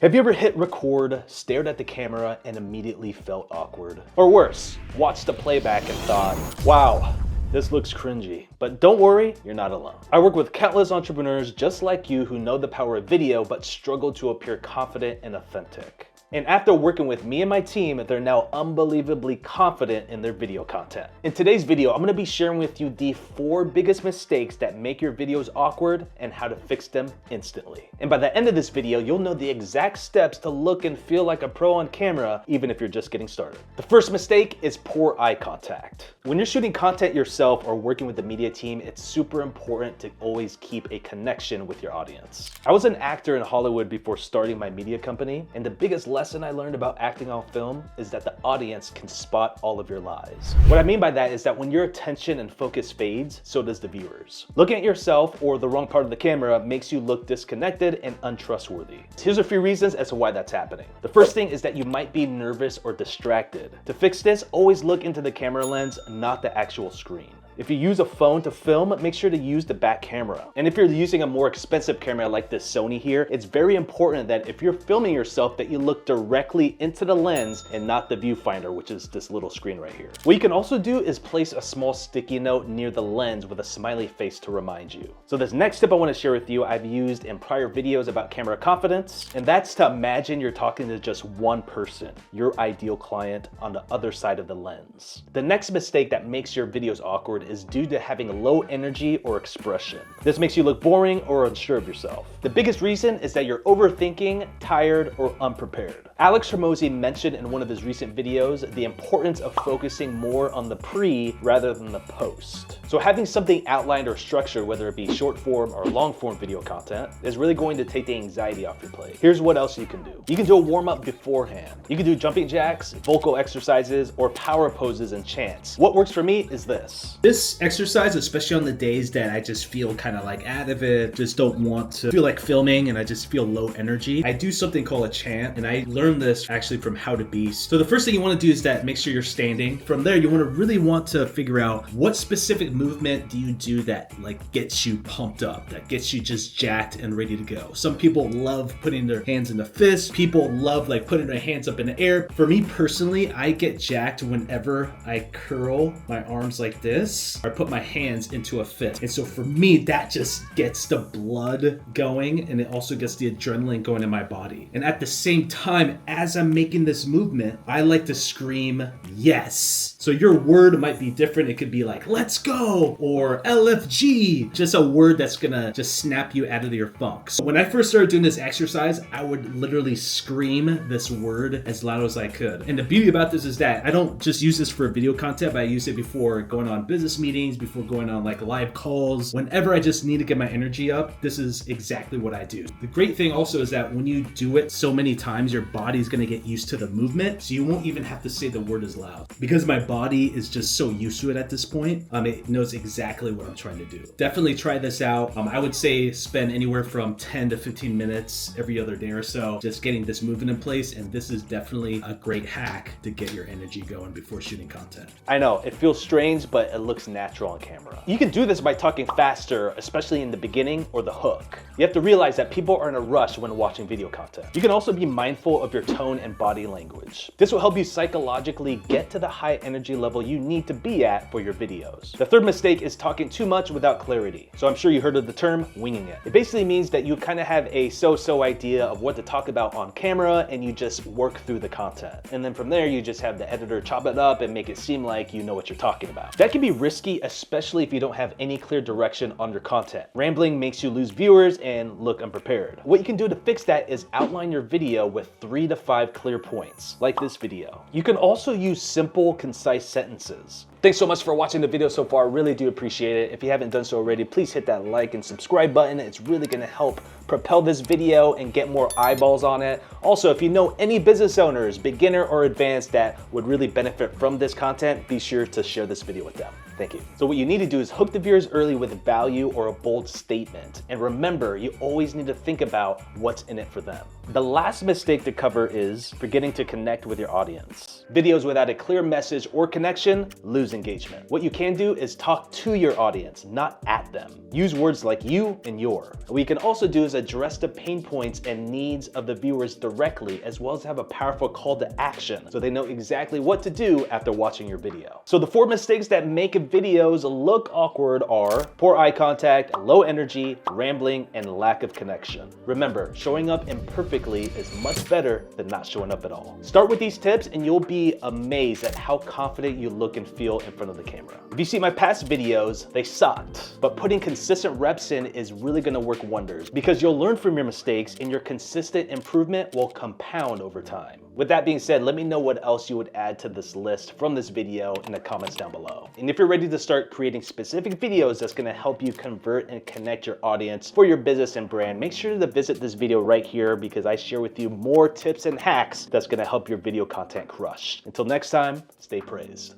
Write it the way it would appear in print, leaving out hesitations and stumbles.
Have you ever hit record, stared at the camera, and immediately felt awkward? Or worse, watched the playback and thought, wow, this looks cringy. But don't worry, you're not alone. I work with countless entrepreneurs just like you who know the power of video but struggle to appear confident and authentic. And after working with me and my team, they're now unbelievably confident in their video content. In today's video, I'm gonna be sharing with you the 4 biggest mistakes that make your videos awkward and how to fix them instantly. And by the end of this video, you'll know the exact steps to look and feel like a pro on camera, even if you're just getting started. The first mistake is poor eye contact. When you're shooting content yourself or working with the media team, it's super important to always keep a connection with your audience. I was an actor in Hollywood before starting my media company, and the biggest lesson I learned about acting on film is that the audience can spot all of your lies. What I mean by that is that when your attention and focus fades, so does the viewers. Looking at yourself or the wrong part of the camera makes you look disconnected and untrustworthy. Here's a few reasons as to why that's happening. The first thing is that you might be nervous or distracted. To fix this, always look into the camera lens, not the actual screen. If you use a phone to film, make sure to use the back camera. And if you're using a more expensive camera like this Sony here, it's very important that if you're filming yourself that you look directly into the lens and not the viewfinder, which is this little screen right here. What you can also do is place a small sticky note near the lens with a smiley face to remind you. So this next tip I want to share with you, I've used in prior videos about camera confidence, and that's to imagine you're talking to just one person, your ideal client on the other side of the lens. The next mistake that makes your videos awkward is due to having low energy or expression. This makes you look boring or unsure of yourself. The biggest reason is that you're overthinking, tired, or unprepared. Alex Hormozi mentioned in one of his recent videos the importance of focusing more on the pre rather than the post. So having something outlined or structured, whether it be short form or long form video content, is really going to take the anxiety off your plate. Here's what else you can do. You can do a warm up beforehand. You can do jumping jacks, vocal exercises, or power poses and chants. What works for me is this. This exercise, especially on the days that I just feel kind of like out of it, just don't want to feel like filming and I just feel low energy, I do something called a chant, and I learned this actually from How to Beast. So the first thing you want to do is that make sure you're standing. From there, you really want to figure out what specific movement do you do that like gets you pumped up, that gets you just jacked and ready to go. Some people love putting their hands in a fist. People love like putting their hands up in the air. For me personally, I get jacked whenever I curl my arms like this, or put my hands into a fist. And so for me, that just gets the blood going, and it also gets the adrenaline going in my body. And at the same time, as I'm making this movement, I like to scream, yes. So your word might be different. It could be like, let's go, or LFG, just a word that's gonna just snap you out of your funk. So when I first started doing this exercise, I would literally scream this word as loud as I could. And the beauty about this is that I don't just use this for video content, but I use it before going on business meetings, before going on like live calls. Whenever I just need to get my energy up, this is exactly what I do. The great thing also is that when you do it so many times, your body's gonna get used to the movement, so you won't even have to say the word as loud. Because my body is just so used to it at this point, it knows exactly what I'm trying to do. Definitely try this out. I would say spend anywhere from 10 to 15 minutes every other day or so just getting this movement in place, and this is definitely a great hack to get your energy going before shooting content. I know, it feels strange, but it looks natural on camera. You can do this by talking faster, especially in the beginning or the hook. You have to realize that people are in a rush when watching video content. You can also be mindful of your tone and body language. This will help you psychologically get to the high energy level you need to be at for your videos. The third mistake is talking too much without clarity. So I'm sure you heard of the term winging it. It basically means that you kind of have a so-so idea of what to talk about on camera and you just work through the content. And then from there, you just have the editor chop it up and make it seem like you know what you're talking about. That can be risky, especially if you don't have any clear direction on your content. Rambling makes you lose viewers and look unprepared. What you can do to fix that is outline your video with 3 to 5 clear points, like this video. You can also use simple, concise sentences. Thanks so much for watching the video so far. Really do appreciate it. If you haven't done so already, please hit that like and subscribe button. It's really gonna help propel this video and get more eyeballs on it. Also, if you know any business owners, beginner or advanced, that would really benefit from this content, be sure to share this video with them. Thank you. So what you need to do is hook the viewers early with value or a bold statement. And remember, you always need to think about what's in it for them. The last mistake to cover is forgetting to connect with your audience. Videos without a clear message or connection lose engagement. What you can do is talk to your audience, not at them. Use words like you and your. What you can also do is address the pain points and needs of the viewers directly, as well as have a powerful call to action so they know exactly what to do after watching your video. So the 4 mistakes that make videos look awkward are poor eye contact, low energy, rambling, and lack of connection. Remember, showing up imperfectly is much better than not showing up at all. Start with these tips and you'll be amazed at how confident you look and feel in front of the camera. If you see my past videos, they sucked, but putting consistent reps in is really gonna work wonders because you'll learn from your mistakes and your consistent improvement will compound over time. With that being said, let me know what else you would add to this list from this video in the comments down below. And if you're ready to start creating specific videos that's gonna help you convert and connect your audience for your business and brand, make sure to visit this video right here because I share with you more tips and hacks that's gonna help your video content crush. Until next time, stay praised.